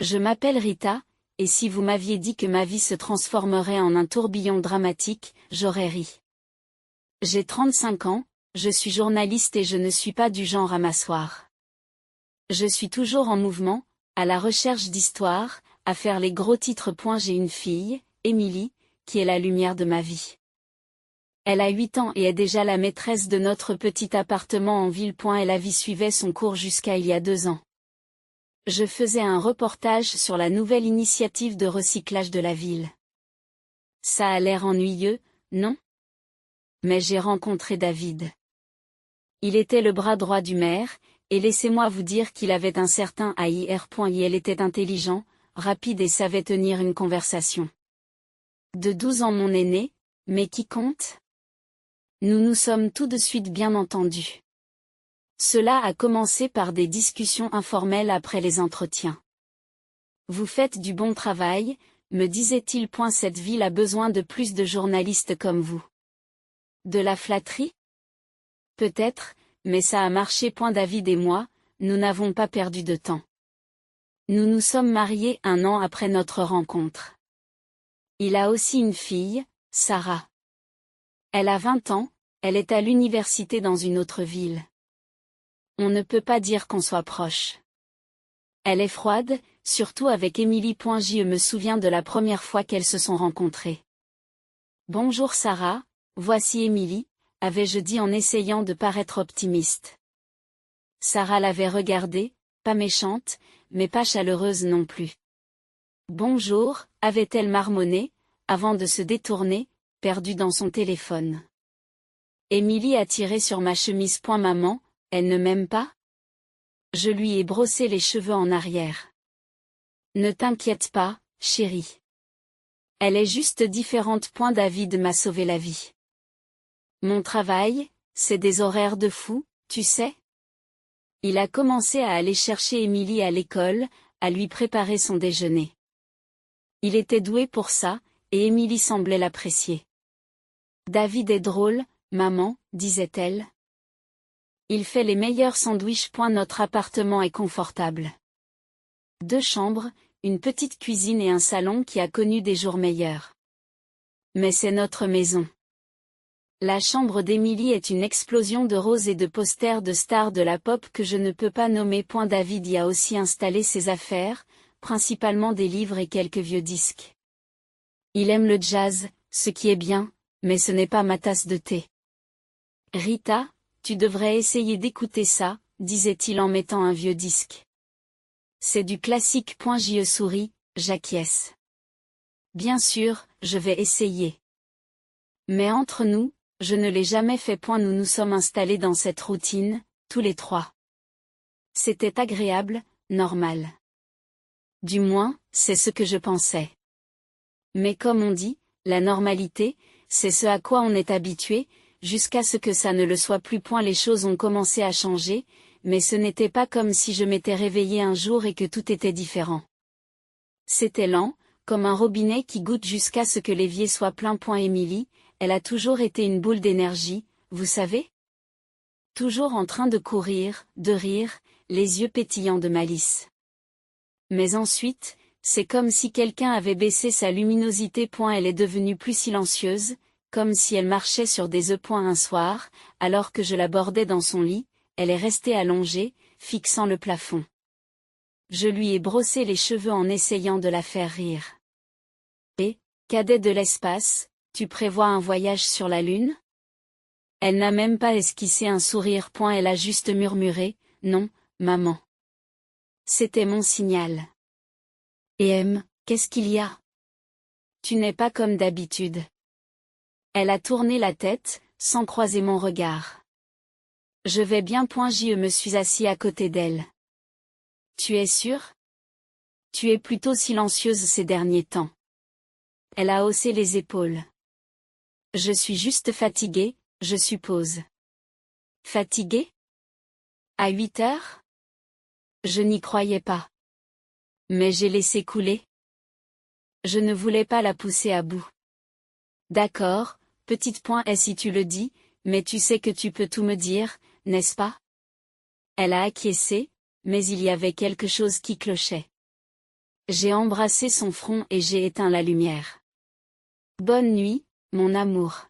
Je m'appelle Rita, et si vous m'aviez dit que ma vie se transformerait en un tourbillon dramatique, j'aurais ri. J'ai 35 ans, je suis journaliste et je ne suis pas du genre à m'asseoir. Je suis toujours en mouvement, à la recherche d'histoires, à faire les gros titres. J'ai une fille, Émilie, qui est la lumière de ma vie. Elle a 8 ans et est déjà la maîtresse de notre petit appartement en ville. Et la vie suivait son cours jusqu'à il y a 2 ans. Je faisais un reportage sur la nouvelle initiative de recyclage de la ville. Ça a l'air ennuyeux, non? Mais j'ai rencontré David. Il était le bras droit du maire, et laissez-moi vous dire qu'il avait un certain AIR. Il était intelligent, rapide et savait tenir une conversation. De 12 ans mon aîné, mais qui compte? Nous nous sommes tout de suite bien entendus. Cela a commencé par des discussions informelles après les entretiens. Vous faites du bon travail, me disait-il. Cette ville a besoin de plus de journalistes comme vous. De la flatterie? Peut-être, mais ça a marché. David et moi, nous n'avons pas perdu de temps. Nous nous sommes mariés 1 an après notre rencontre. Il a aussi une fille, Sarah. Elle a 20 ans, elle est à l'université dans une autre ville. On ne peut pas dire qu'on soit proche. Elle est froide, surtout avec Émilie. Je me souviens de la première fois qu'elles se sont rencontrées. Bonjour Sarah, voici Émilie, avais-je dit en essayant de paraître optimiste. Sarah l'avait regardée, pas méchante, mais pas chaleureuse non plus. Bonjour, avait-elle marmonné, avant de se détourner, perdue dans son téléphone. Émilie a tiré sur ma chemise. Maman, elle ne m'aime pas? Je lui ai brossé les cheveux en arrière. Ne t'inquiète pas, chérie. Elle est juste différente. David m'a sauvé la vie. Mon travail, c'est des horaires de fou, tu sais? Il a commencé à aller chercher Émilie à l'école, à lui préparer son déjeuner. Il était doué pour ça, et Émilie semblait l'apprécier. David est drôle, maman, disait-elle. Il fait les meilleurs sandwichs. Notre appartement est confortable. 2 chambres, une petite cuisine et un salon qui a connu des jours meilleurs. Mais c'est notre maison. La chambre d'Émilie est une explosion de roses et de posters de stars de la pop que je ne peux pas nommer. David y a aussi installé ses affaires, principalement des livres et quelques vieux disques. Il aime le jazz, ce qui est bien, mais ce n'est pas ma tasse de thé. Rita, tu devrais essayer d'écouter ça, disait-il en mettant un vieux disque. C'est du classique. Je souris, j'acquiesce. Bien sûr, je vais essayer. Mais entre nous, je ne l'ai jamais fait. Nous nous sommes installés dans cette routine, tous les 3. C'était agréable, normal. Du moins, c'est ce que je pensais. Mais comme on dit, la normalité, c'est ce à quoi on est habitué, jusqu'à ce que ça ne le soit plus. Les choses ont commencé à changer, mais ce n'était pas comme si je m'étais réveillée un jour et que tout était différent. C'était lent, comme un robinet qui goutte jusqu'à ce que l'évier soit plein. Émilie, elle a toujours été une boule d'énergie, vous savez? Toujours en train de courir, de rire, les yeux pétillants de malice. Mais ensuite, c'est comme si quelqu'un avait baissé sa luminosité. Elle est devenue plus silencieuse, comme si elle marchait sur des œufs. Un soir, alors que je l'abordais dans son lit, elle est restée allongée, fixant le plafond. Je lui ai brossé les cheveux en essayant de la faire rire. Et, cadet de l'espace, tu prévois un voyage sur la Lune? Elle n'a même pas esquissé un sourire. Elle a juste murmuré, non, maman. C'était mon signal. Et qu'est-ce qu'il y a? Tu n'es pas comme d'habitude. Elle a tourné la tête, sans croiser mon regard. Je vais bien. Je me suis assis à côté d'elle. Tu es sûre? Tu es plutôt silencieuse ces derniers temps. Elle a haussé les épaules. Je suis juste fatiguée, je suppose. Fatiguée? À 8 heures? Je n'y croyais pas. Mais j'ai laissé couler. Je ne voulais pas la pousser à bout. D'accord, petite et si tu le dis, mais tu sais que tu peux tout me dire, n'est-ce pas? Elle a acquiescé, mais il y avait quelque chose qui clochait. J'ai embrassé son front et j'ai éteint la lumière. Bonne nuit, mon amour.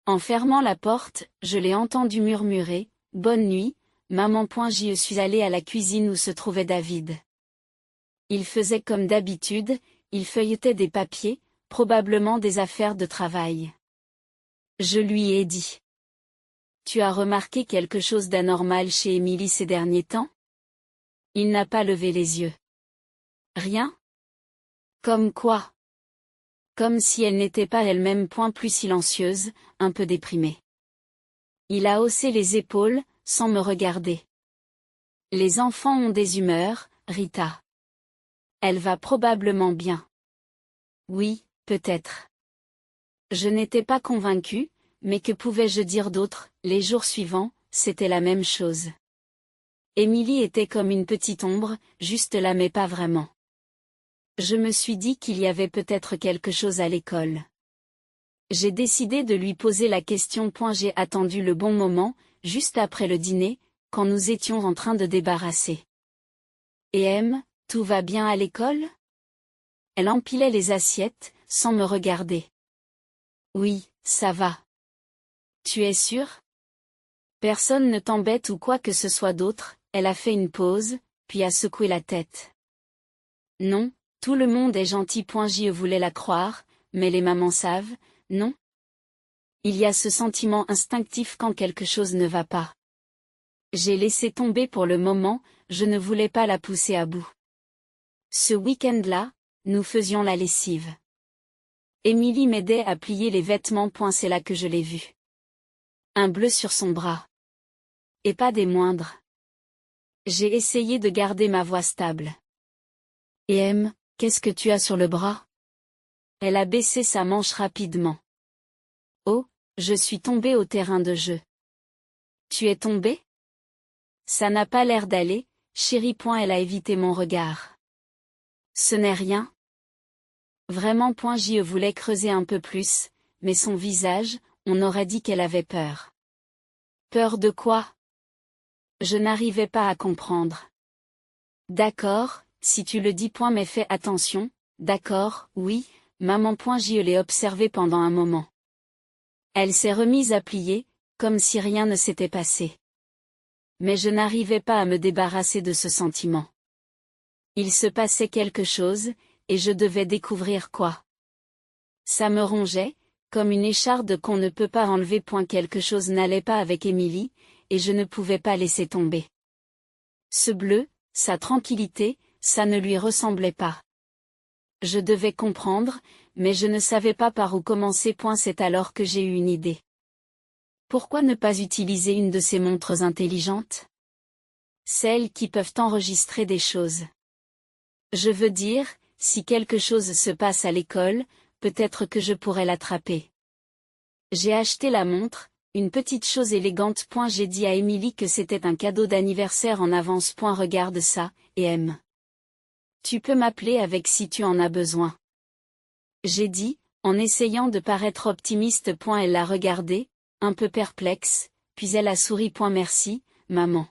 En fermant la porte, je l'ai entendu murmurer, bonne nuit, maman. Je suis allée à la cuisine où se trouvait David. Il faisait comme d'habitude, il feuilletait des papiers, probablement des affaires de travail. Je lui ai dit. Tu as remarqué quelque chose d'anormal chez Émilie ces derniers temps? Il n'a pas levé les yeux. Rien? Comme quoi? Comme si elle n'était pas elle-même plus silencieuse, un peu déprimée. Il a haussé les épaules, sans me regarder. Les enfants ont des humeurs, Rita. Elle va probablement bien. Oui, peut-être. Je n'étais pas convaincue, mais que pouvais-je dire d'autre? Les jours suivants, c'était la même chose. Émilie était comme une petite ombre, juste là mais pas vraiment. Je me suis dit qu'il y avait peut-être quelque chose à l'école. J'ai décidé de lui poser la question. J'ai attendu le bon moment, juste après le dîner, quand nous étions en train de débarrasser. Et M, tout va bien à l'école? Elle empilait les assiettes, sans me regarder. Oui, ça va. Tu es sûre? Personne ne t'embête ou quoi que ce soit d'autre? Elle a fait une pause, puis a secoué la tête. Non, tout le monde est gentil. Je voulais la croire, mais les mamans savent, non? Il y a ce sentiment instinctif quand quelque chose ne va pas. J'ai laissé tomber pour le moment, je ne voulais pas la pousser à bout. Ce week-end-là, nous faisions la lessive. Émilie m'aidait à plier les vêtements. C'est là que je l'ai vue. Un bleu sur son bras. Et pas des moindres. J'ai essayé de garder ma voix stable. Et M, qu'est-ce que tu as sur le bras? Elle a baissé sa manche rapidement. Oh, je suis tombée au terrain de jeu. Tu es tombée? Ça n'a pas l'air d'aller, chérie. Elle a évité mon regard. Ce n'est rien. Vraiment. Je voulais creuser un peu plus, mais son visage, on aurait dit qu'elle avait peur. Peur de quoi? Je n'arrivais pas à comprendre. D'accord, si tu le dis. Mais fais attention, d'accord, oui, maman. Je l'ai observée pendant un moment. Elle s'est remise à plier, comme si rien ne s'était passé. Mais je n'arrivais pas à me débarrasser de ce sentiment. Il se passait quelque chose, et je devais découvrir quoi. Ça me rongeait, comme une écharde qu'on ne peut pas enlever. Quelque chose n'allait pas avec Émilie, et je ne pouvais pas laisser tomber. Ce bleu, sa tranquillité, ça ne lui ressemblait pas. Je devais comprendre, mais je ne savais pas par où commencer. C'est alors que j'ai eu une idée. Pourquoi ne pas utiliser une de ces montres intelligentes? Celles qui peuvent enregistrer des choses. Je veux dire, si quelque chose se passe à l'école, peut-être que je pourrais l'attraper. J'ai acheté la montre, une petite chose élégante. J'ai dit à Émilie que c'était un cadeau d'anniversaire en avance. Regarde ça, et M. Tu peux m'appeler avec si tu en as besoin. J'ai dit, en essayant de paraître optimiste. Elle l'a regardé, un peu perplexe, puis elle a souri. Merci, maman.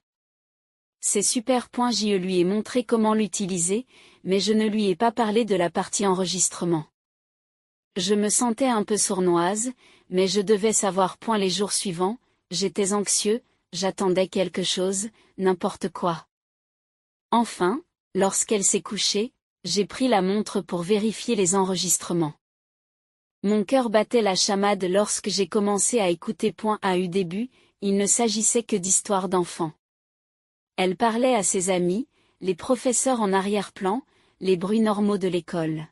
C'est super. Je lui ai montré comment l'utiliser, mais je ne lui ai pas parlé de la partie enregistrement. Je me sentais un peu sournoise, mais je devais savoir. Les jours suivants, j'étais anxieux, j'attendais quelque chose, n'importe quoi. Enfin, lorsqu'elle s'est couchée, j'ai pris la montre pour vérifier les enregistrements. Mon cœur battait la chamade lorsque j'ai commencé à écouter. Au début, il ne s'agissait que d'histoires d'enfants. Elle parlait à ses amis, les professeurs en arrière-plan, les bruits normaux de l'école.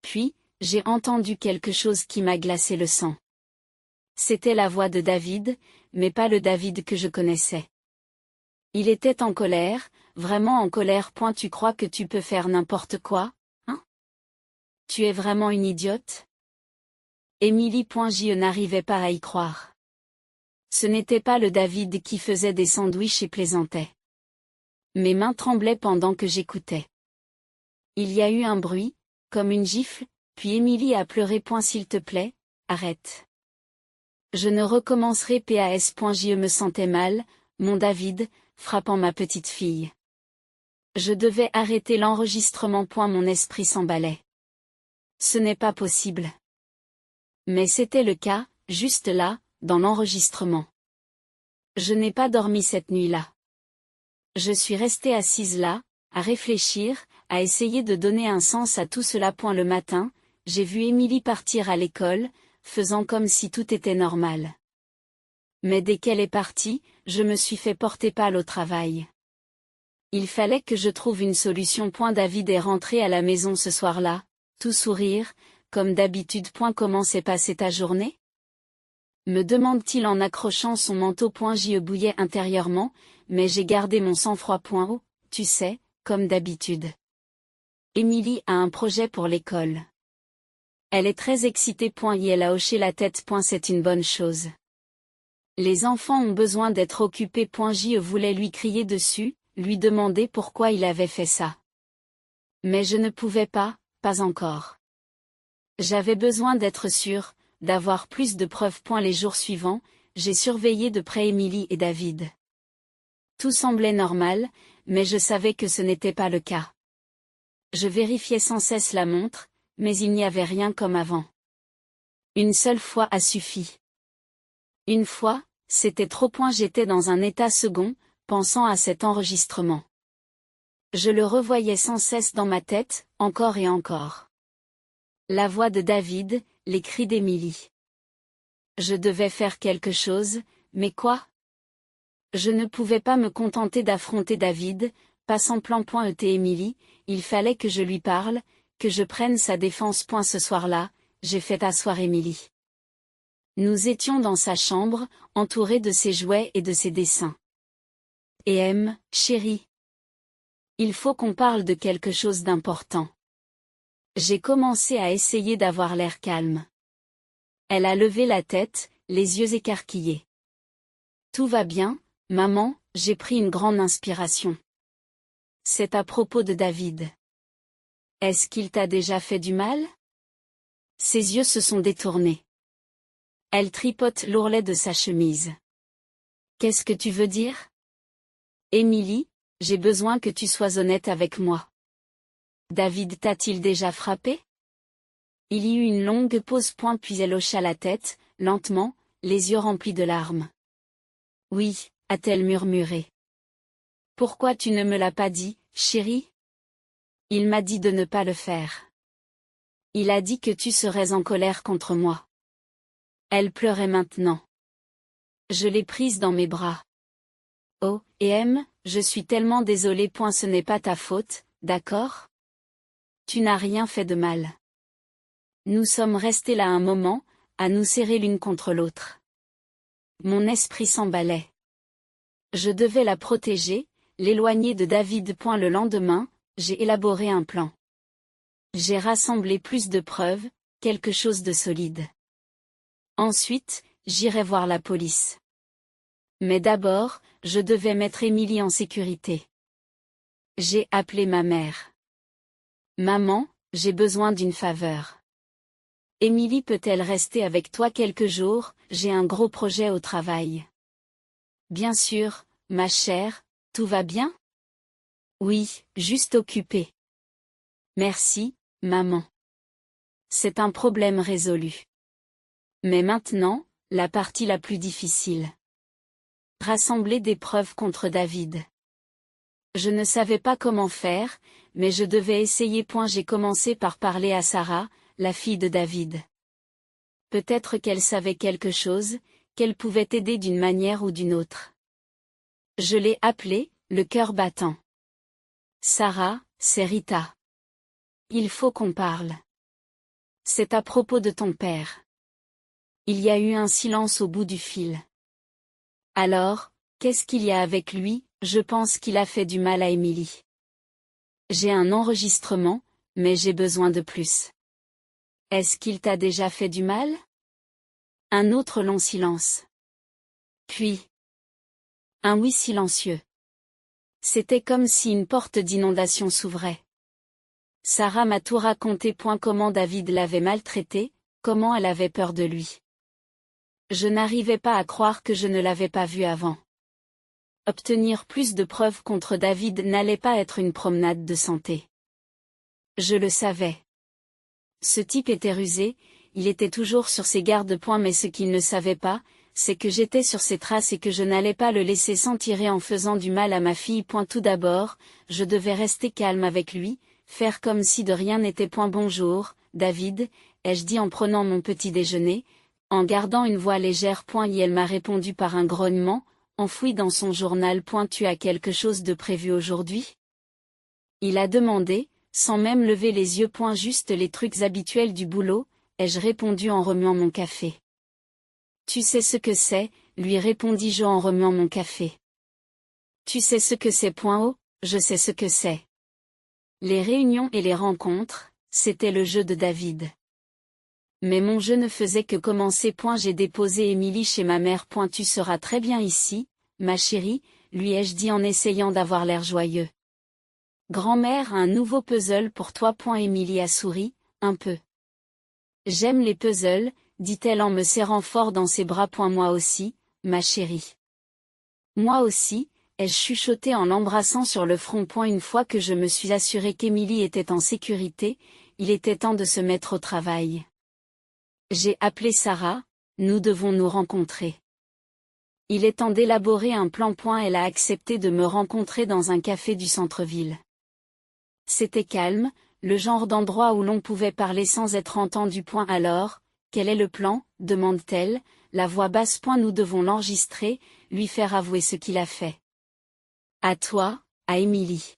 Puis, j'ai entendu quelque chose qui m'a glacé le sang. C'était la voix de David, mais pas le David que je connaissais. Il était en colère, vraiment en colère. Tu crois que tu peux faire n'importe quoi, hein? Tu es vraiment une idiote? Émilie. Je n'arrivais pas à y croire. Ce n'était pas le David qui faisait des sandwichs et plaisantait. Mes mains tremblaient pendant que j'écoutais. Il y a eu un bruit, comme une gifle, puis Émilie a pleuré. S'il te plaît, arrête. Je ne recommencerai pas. Je me sentais mal, mon David, frappant ma petite fille. Je devais arrêter l'enregistrement. Mon esprit s'emballait. Ce n'est pas possible. Mais c'était le cas, juste là, dans l'enregistrement. Je n'ai pas dormi cette nuit-là. Je suis restée assise là, à réfléchir, à essayer de donner un sens à tout cela. Le matin, j'ai vu Émilie partir à l'école, faisant comme si tout était normal. Mais dès qu'elle est partie, je me suis fait porter pâle au travail. Il fallait que je trouve une solution. David est rentré à la maison ce soir-là, tout sourire, comme d'habitude. Comment s'est passée ta journée? Me demande-t-il en accrochant son manteau. J'y bouillais intérieurement, mais j'ai gardé mon sang-froid. Oh, tu sais, comme d'habitude. Émilie a un projet pour l'école. Elle est très excitée. Et elle a hoché la tête. C'est une bonne chose. Les enfants ont besoin d'être occupés. J'y voulais lui crier dessus, lui demander pourquoi il avait fait ça. Mais je ne pouvais pas encore. J'avais besoin d'être sûre, d'avoir plus de preuves. Les jours suivants, j'ai surveillé de près Émilie et David. Tout semblait normal, mais je savais que ce n'était pas le cas. Je vérifiais sans cesse la montre, mais il n'y avait rien comme avant. Une seule fois a suffi. Une fois, c'était trop. J'étais dans un état second, pensant à cet enregistrement. Je le revoyais sans cesse dans ma tête, encore et encore. La voix de David, les cris d'Émilie. Je devais faire quelque chose, mais quoi? Je ne pouvais pas me contenter d'affronter David, pas sans plan. Émilie, il fallait que je lui parle, que je prenne sa défense. Ce soir-là, j'ai fait asseoir Émilie. Nous étions dans sa chambre, entourés de ses jouets et de ses dessins. Chérie. Il faut qu'on parle de quelque chose d'important. J'ai commencé à essayer d'avoir l'air calme. Elle a levé la tête, les yeux écarquillés. Tout va bien, maman, j'ai pris une grande inspiration. C'est à propos de David. Est-ce qu'il t'a déjà fait du mal? Ses yeux se sont détournés. Elle tripote l'ourlet de sa chemise. Qu'est-ce que tu veux dire? Émilie, j'ai besoin que tu sois honnête avec moi. David t'a-t-il déjà frappé? Il y eut une longue pause. Puis elle hocha la tête, lentement, les yeux remplis de larmes. Oui, a-t-elle murmuré. Pourquoi tu ne me l'as pas dit, chérie? Il m'a dit de ne pas le faire. Il a dit que tu serais en colère contre moi. Elle pleurait maintenant. Je l'ai prise dans mes bras. Oh, je suis tellement désolée. Ce n'est pas ta faute, d'accord? Tu n'as rien fait de mal. Nous sommes restés là un moment, à nous serrer l'une contre l'autre. Mon esprit s'emballait. Je devais la protéger, l'éloigner de David. Le lendemain, j'ai élaboré un plan. J'ai rassemblé plus de preuves, quelque chose de solide. Ensuite, j'irai voir la police. Mais d'abord, je devais mettre Émilie en sécurité. J'ai appelé ma mère. Maman, j'ai besoin d'une faveur. Émilie peut-elle rester avec toi quelques jours? J'ai un gros projet au travail. Bien sûr, ma chère, tout va bien? Oui, juste occupée. Merci, maman. C'est un problème résolu. Mais maintenant, la partie la plus difficile. Rassembler des preuves contre David. Je ne savais pas comment faire, mais je devais essayer. J'ai commencé par parler à Sarah, la fille de David. Peut-être qu'elle savait quelque chose, qu'elle pouvait aider d'une manière ou d'une autre. Je l'ai appelée, le cœur battant. Sarah, c'est Rita. Il faut qu'on parle. C'est à propos de ton père. Il y a eu un silence au bout du fil. Alors, qu'est-ce qu'il y a avec lui? Je pense qu'il a fait du mal à Émilie. J'ai un enregistrement, mais j'ai besoin de plus. Est-ce qu'il t'a déjà fait du mal? Un autre long silence. Puis, un oui silencieux. C'était comme si une porte d'inondation s'ouvrait. Sarah m'a tout raconté. Comment David l'avait maltraité, comment elle avait peur de lui. Je n'arrivais pas à croire que je ne l'avais pas vu avant. Obtenir plus de preuves contre David n'allait pas être une promenade de santé. Je le savais. Ce type était rusé, il était toujours sur ses garde-points, mais ce qu'il ne savait pas, c'est que j'étais sur ses traces et que je n'allais pas le laisser s'en tirer en faisant du mal à ma fille. Tout d'abord, je devais rester calme avec lui, faire comme si de rien n'était. Bonjour, David, ai-je dit en prenant mon petit déjeuner, en gardant une voix légère. Et elle m'a répondu par un grognement, enfoui dans son journal. Tu as quelque chose de prévu aujourd'hui? Il a demandé, sans même lever les yeux. Juste les trucs habituels du boulot, ai-je répondu en remuant mon café. Tu sais ce que c'est, lui répondis-je en remuant mon café. Tu sais ce que c'est. Oh, je sais ce que c'est. Les réunions et les rencontres, c'était le jeu de David. Mais mon jeu ne faisait que commencer. J'ai déposé Émilie chez ma mère. Tu seras très bien ici, ma chérie, lui ai-je dit en essayant d'avoir l'air joyeux. Grand-mère a un nouveau puzzle pour toi. Émilie a souri, un peu. J'aime les puzzles, dit-elle en me serrant fort dans ses bras. Moi aussi, ma chérie. Moi aussi, ai-je chuchoté en l'embrassant sur le front. Une fois que je me suis assuré qu'Émilie était en sécurité, il était temps de se mettre au travail. J'ai appelé Sarah, nous devons nous rencontrer. Il est temps d'élaborer un plan. Elle a accepté de me rencontrer dans un café du centre-ville. C'était calme, le genre d'endroit où l'on pouvait parler sans être entendu. Alors, quel est le plan, demande-t-elle, la voix basse. Nous devons l'enregistrer, lui faire avouer ce qu'il a fait. À toi, à Émilie.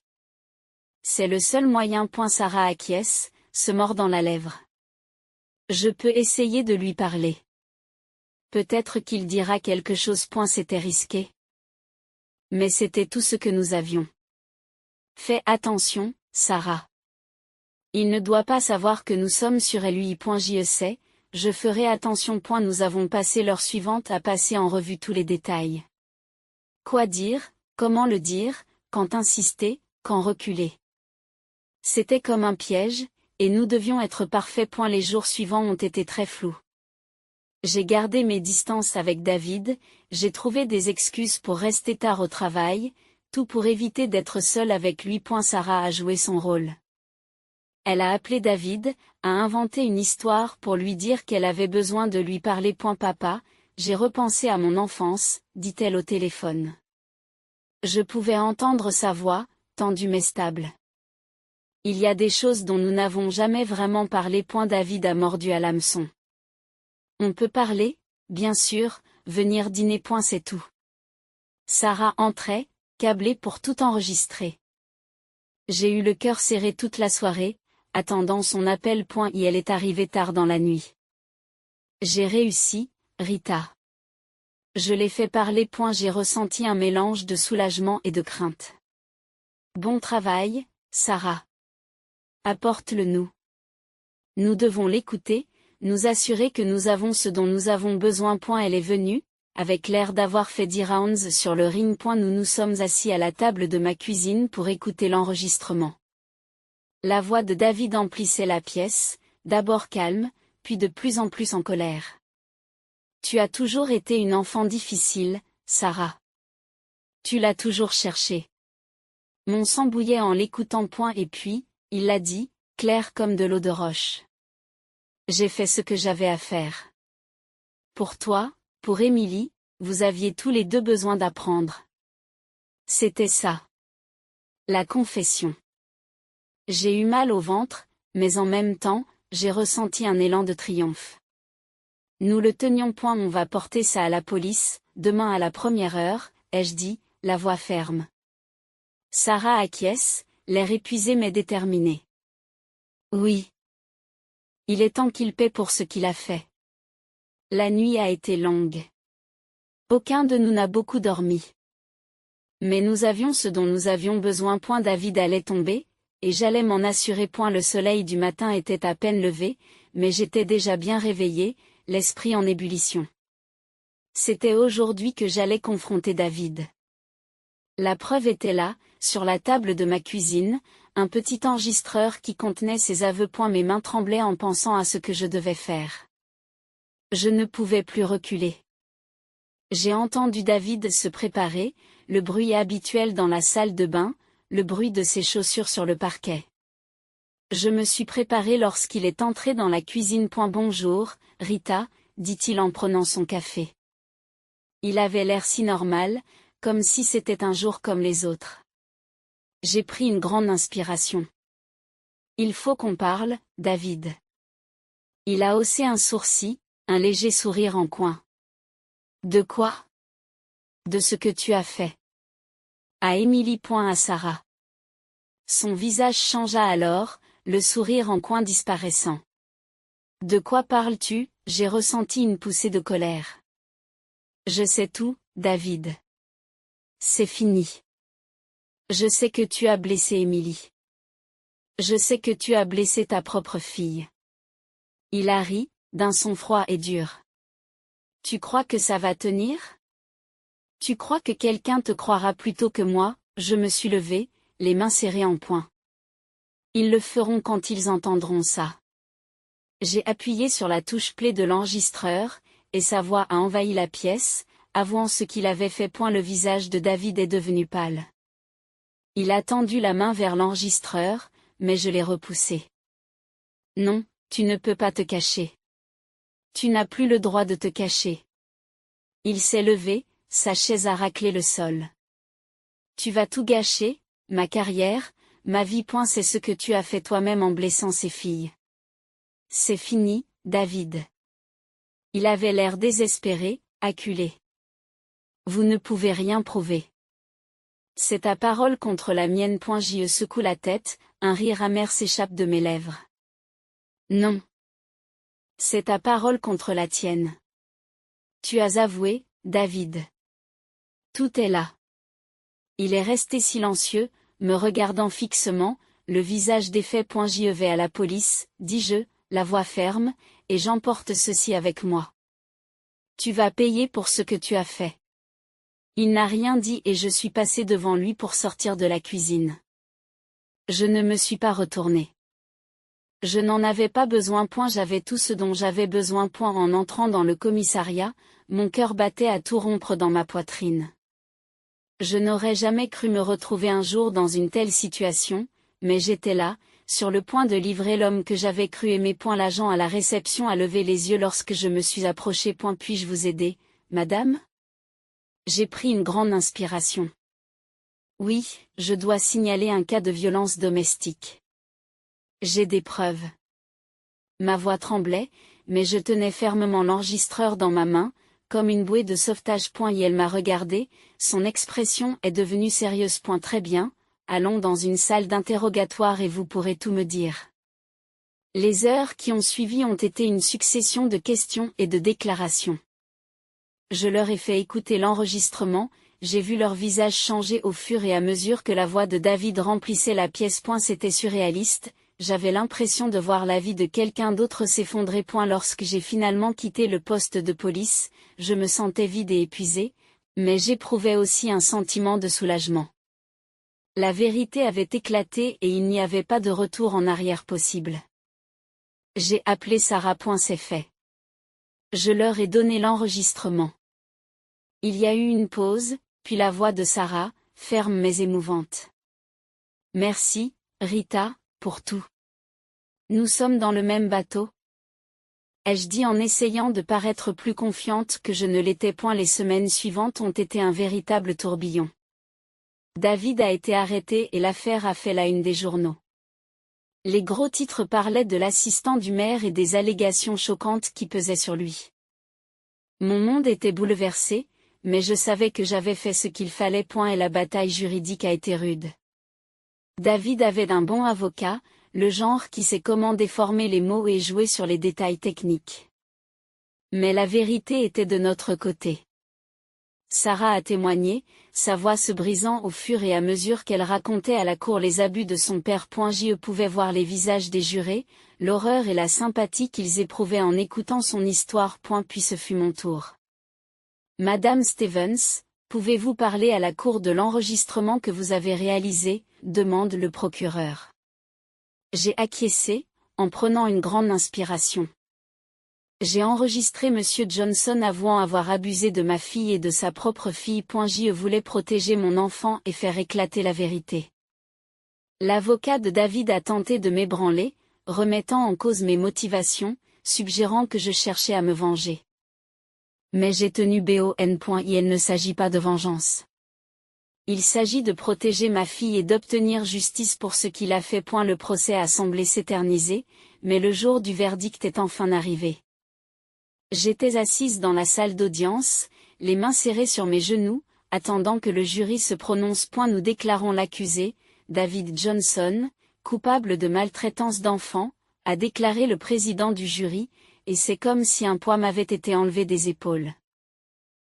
C'est le seul moyen. Sarah acquiesce, se mordant la lèvre. Je peux essayer de lui parler. Peut-être qu'il dira quelque chose. C'était risqué. Mais c'était tout ce que nous avions. Fais attention, Sarah. Il ne doit pas savoir que nous sommes sur lui. Je sais, je ferai attention. Nous avons passé l'heure suivante à passer en revue tous les détails. Quoi dire, comment le dire, quand insister, quand reculer. C'était comme un piège, et nous devions être parfaits. Les jours suivants ont été très flous. J'ai gardé mes distances avec David, j'ai trouvé des excuses pour rester tard au travail, tout pour éviter d'être seule avec lui. Sarah a joué son rôle. Elle a appelé David, a inventé une histoire pour lui dire qu'elle avait besoin de lui parler. Papa, j'ai repensé à mon enfance, dit-elle au téléphone. Je pouvais entendre sa voix, tendue mais stable. Il y a des choses dont nous n'avons jamais vraiment parlé. David a mordu à l'hameçon. On peut parler, bien sûr, venir dîner. C'est tout. Sarah entrait, câblée pour tout enregistrer. J'ai eu le cœur serré toute la soirée, attendant son appel. Et elle est arrivée tard dans la nuit. J'ai réussi, Rita. Je l'ai fait parler. J'ai ressenti un mélange de soulagement et de crainte. Bon travail, Sarah. Apporte-le-nous. Nous devons l'écouter, nous assurer que nous avons ce dont nous avons besoin. Elle est venue, avec l'air d'avoir fait 10 rounds sur le ring. Nous nous sommes assis à la table de ma cuisine pour écouter l'enregistrement. La voix de David emplissait la pièce, d'abord calme, puis de plus en plus en colère. Tu as toujours été une enfant difficile, Sarah. Tu l'as toujours cherché. Mon sang bouillait en l'écoutant. Et puis, il l'a dit, clair comme de l'eau de roche. J'ai fait ce que j'avais à faire. Pour toi, pour Émilie, vous aviez tous les deux besoin d'apprendre. C'était ça. La confession. J'ai eu mal au ventre, mais en même temps, j'ai ressenti un élan de triomphe. Nous le tenions. On va porter ça à la police, demain à la première heure, ai-je dit, la voix ferme. Sarah acquiesce, l'air épuisé mais déterminé. Oui. Il est temps qu'il paie pour ce qu'il a fait. La nuit a été longue. Aucun de nous n'a beaucoup dormi. Mais nous avions ce dont nous avions besoin. David allait tomber, et j'allais m'en assurer. Le soleil du matin était à peine levé, mais j'étais déjà bien réveillée, l'esprit en ébullition. C'était aujourd'hui que j'allais confronter David. La preuve était là, sur la table de ma cuisine, un petit enregistreur qui contenait ses aveux. Mes mains tremblaient en pensant à ce que je devais faire. Je ne pouvais plus reculer. J'ai entendu David se préparer, le bruit habituel dans la salle de bain, le bruit de ses chaussures sur le parquet. Je me suis préparé lorsqu'il est entré dans la cuisine. Bonjour, Rita, dit-il en prenant son café. Il avait l'air si normal, comme si c'était un jour comme les autres. J'ai pris une grande inspiration. Il faut qu'on parle, David. Il a haussé un sourcil, un léger sourire en coin. De quoi? De ce que tu as fait. À Émilie. À Sarah. Son visage changea alors, le sourire en coin disparaissant. De quoi parles-tu? J'ai ressenti une poussée de colère. Je sais tout, David. C'est fini. Je sais que tu as blessé Émilie. Je sais que tu as blessé ta propre fille. Il a ri, d'un son froid et dur. Tu crois que ça va tenir? Tu crois que quelqu'un te croira plutôt que moi? Je me suis levée, les mains serrées en poing. Ils le feront quand ils entendront ça. J'ai appuyé sur la touche play de l'enregistreur, et sa voix a envahi la pièce, avouant ce qu'il avait fait. Le visage de David est devenu pâle. Il a tendu la main vers l'enregistreur, mais je l'ai repoussé. Non, tu ne peux pas te cacher. Tu n'as plus le droit de te cacher. Il s'est levé, sa chaise a raclé le sol. Tu vas tout gâcher, ma carrière, ma vie. C'est ce que tu as fait toi-même en blessant ces filles. C'est fini, David. Il avait l'air désespéré, acculé. Vous ne pouvez rien prouver. C'est ta parole contre la mienne. Je secoue la tête, un rire amer s'échappe de mes lèvres. Non. C'est ta parole contre la tienne. Tu as avoué, David. Tout est là. Il est resté silencieux, me regardant fixement, le visage défait. Je vais à la police, dis-je, la voix ferme, et j'emporte ceci avec moi. Tu vas payer pour ce que tu as fait. Il n'a rien dit et je suis passé devant lui pour sortir de la cuisine. Je ne me suis pas retourné. Je n'en avais pas besoin. J'avais tout ce dont j'avais besoin. En entrant dans le commissariat, mon cœur battait à tout rompre dans ma poitrine. Je n'aurais jamais cru me retrouver un jour dans une telle situation, mais j'étais là, sur le point de livrer l'homme que j'avais cru aimer. L'agent à la réception a levé les yeux lorsque je me suis approché. Puis-je vous aider, madame? J'ai pris une grande inspiration. Oui, je dois signaler un cas de violence domestique. J'ai des preuves. Ma voix tremblait, mais je tenais fermement l'enregistreur dans ma main, comme une bouée de sauvetage. Et elle m'a regardé, son expression est devenue sérieuse. Très bien, allons dans une salle d'interrogatoire et vous pourrez tout me dire. Les heures qui ont suivi ont été une succession de questions et de déclarations. Je leur ai fait écouter l'enregistrement, j'ai vu leur visage changer au fur et à mesure que la voix de David remplissait la pièce. C'était surréaliste, j'avais l'impression de voir la vie de quelqu'un d'autre s'effondrer. Lorsque j'ai finalement quitté le poste de police, je me sentais vide et épuisé, mais j'éprouvais aussi un sentiment de soulagement. La vérité avait éclaté et il n'y avait pas de retour en arrière possible. J'ai appelé Sarah. C'est fait. Je leur ai donné l'enregistrement. Il y a eu une pause, puis la voix de Sarah, ferme mais émouvante. Merci, Rita, pour tout. Nous sommes dans le même bateau. Ai-je dit en essayant de paraître plus confiante que je ne l'étais. Les semaines suivantes ont été un véritable tourbillon. David a été arrêté et l'affaire a fait la une des journaux. Les gros titres parlaient de l'assistant du maire et des allégations choquantes qui pesaient sur lui. Mon monde était bouleversé, mais je savais que j'avais fait ce qu'il fallait. Et la bataille juridique a été rude. David avait d'un bon avocat, le genre qui sait comment déformer les mots et jouer sur les détails techniques. Mais la vérité était de notre côté. Sarah a témoigné, sa voix se brisant au fur et à mesure qu'elle racontait à la cour les abus de son père. Je pouvais voir les visages des jurés, l'horreur et la sympathie qu'ils éprouvaient en écoutant son histoire. Puis ce fut mon tour. Madame Stevens, pouvez-vous parler à la cour de l'enregistrement que vous avez réalisé, demande le procureur. J'ai acquiescé, en prenant une grande inspiration. J'ai enregistré Monsieur Johnson avouant avoir abusé de ma fille et de sa propre fille. Je voulais protéger mon enfant et faire éclater la vérité. L'avocat de David a tenté de m'ébranler, remettant en cause mes motivations, suggérant que je cherchais à me venger. Mais j'ai tenu bon. Il ne s'agit pas de vengeance. Il s'agit de protéger ma fille et d'obtenir justice pour ce qu'il a fait. Le procès a semblé s'éterniser, mais le jour du verdict est enfin arrivé. J'étais assise dans la salle d'audience, les mains serrées sur mes genoux, attendant que le jury se prononce. Nous déclarons l'accusé, David Johnson, coupable de maltraitance d'enfants, a déclaré le président du jury, et c'est comme si un poids m'avait été enlevé des épaules.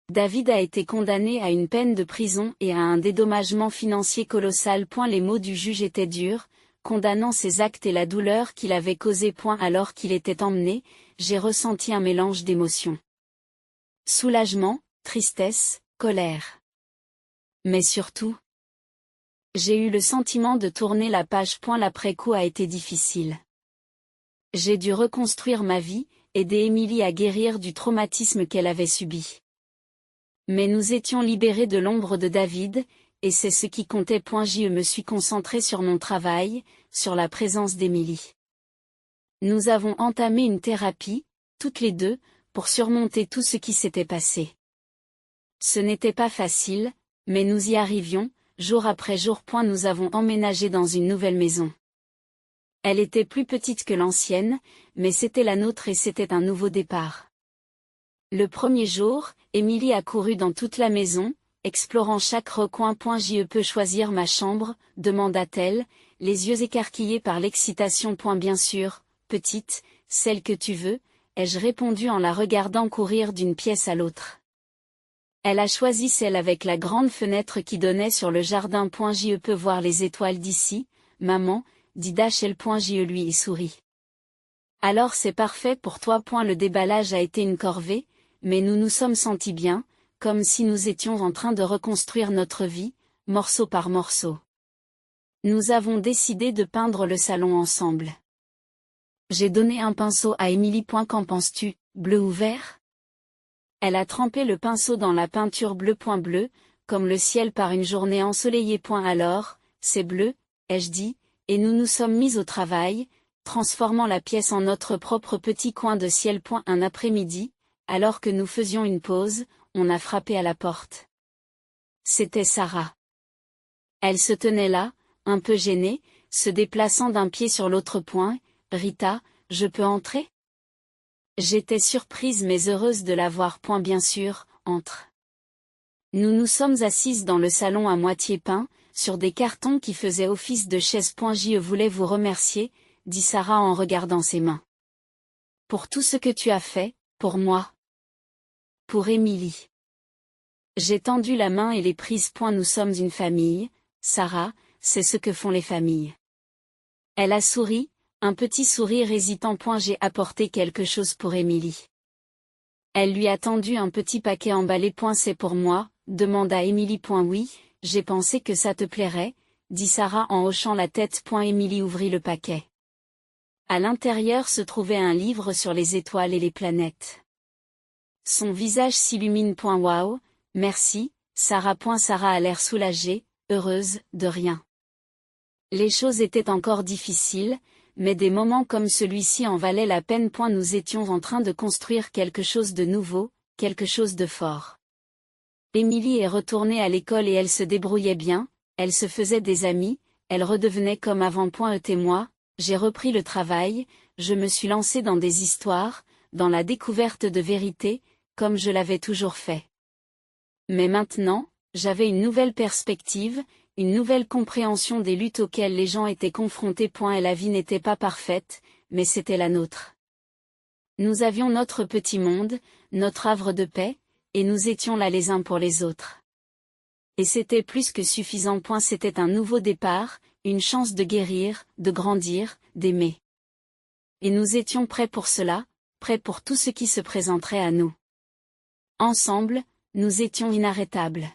David a été condamné à une peine de prison et à un dédommagement financier colossal. Les mots du juge étaient durs, condamnant ses actes et la douleur qu'il avait causée. Alors qu'il était emmené, j'ai ressenti un mélange d'émotions. Soulagement, tristesse, colère. Mais surtout, j'ai eu le sentiment de tourner la page. L'après-coup a été difficile. J'ai dû reconstruire ma vie, aider Émilie à guérir du traumatisme qu'elle avait subi. Mais nous étions libérés de l'ombre de David, et c'est ce qui comptait. Je me suis concentré sur mon travail, sur la présence d'Émilie. Nous avons entamé une thérapie, toutes les deux, pour surmonter tout ce qui s'était passé. Ce n'était pas facile, mais nous y arrivions, jour après jour. Nous avons emménagé dans une nouvelle maison. Elle était plus petite que l'ancienne, mais c'était la nôtre et c'était un nouveau départ. Le premier jour, Émilie a couru dans toute la maison, explorant chaque recoin. Je peux choisir ma chambre, demanda-t-elle, les yeux écarquillés par l'excitation. Bien sûr, petite, celle que tu veux, ai-je répondu en la regardant courir d'une pièce à l'autre. Elle a choisi celle avec la grande fenêtre qui donnait sur le jardin. Je peux voir les étoiles d'ici, maman, dit Dachel. Je lui ai souri. Alors c'est parfait pour toi. Le déballage a été une corvée, mais nous nous sommes sentis bien, comme si nous étions en train de reconstruire notre vie, morceau par morceau. Nous avons décidé de peindre le salon ensemble. J'ai donné un pinceau à Émilie. Qu'en penses-tu, bleu ou vert? Elle a trempé le pinceau dans la peinture bleue. Bleu, comme le ciel par une journée ensoleillée. Alors, c'est bleu, ai-je dit, et nous nous sommes mis au travail, transformant la pièce en notre propre petit coin de ciel. Un après-midi, alors que nous faisions une pause, on a frappé à la porte. C'était Sarah. Elle se tenait là, un peu gênée, se déplaçant d'un pied sur l'autre. Rita, je peux entrer? J'étais surprise mais heureuse de la voir. Bien sûr, entre. Nous nous sommes assises dans le salon à moitié peint, sur des cartons qui faisaient office de chaises. Je voulais vous remercier, dit Sarah en regardant ses mains. Pour tout ce que tu as fait, pour moi. Pour Émilie. J'ai tendu la main et l'ai prise. Nous sommes une famille, Sarah, c'est ce que font les familles. Elle a souri, un petit sourire hésitant. J'ai apporté quelque chose pour Émilie. Elle lui a tendu un petit paquet emballé. C'est pour moi, demanda Émilie. Oui, j'ai pensé que ça te plairait, dit Sarah en hochant la tête. Émilie ouvrit le paquet. À l'intérieur se trouvait un livre sur les étoiles et les planètes. Son visage s'illumine. Waouh, merci, Sarah. Sarah a l'air soulagée, heureuse, de rien. Les choses étaient encore difficiles, mais des moments comme celui-ci en valaient la peine. Nous étions en train de construire quelque chose de nouveau, quelque chose de fort. Émilie est retournée à l'école et elle se débrouillait bien, elle se faisait des amis, elle redevenait comme avant. Et moi, j'ai repris le travail, je me suis lancée dans des histoires, dans la découverte de vérité, comme je l'avais toujours fait. Mais maintenant, j'avais une nouvelle perspective, une nouvelle compréhension des luttes auxquelles les gens étaient confrontés. Et la vie n'était pas parfaite, mais c'était la nôtre. Nous avions notre petit monde, notre havre de paix, et nous étions là les uns pour les autres. Et c'était plus que suffisant. C'était un nouveau départ, une chance de guérir, de grandir, d'aimer. Et nous étions prêts pour cela, prêts pour tout ce qui se présenterait à nous. Ensemble, nous étions inarrêtables.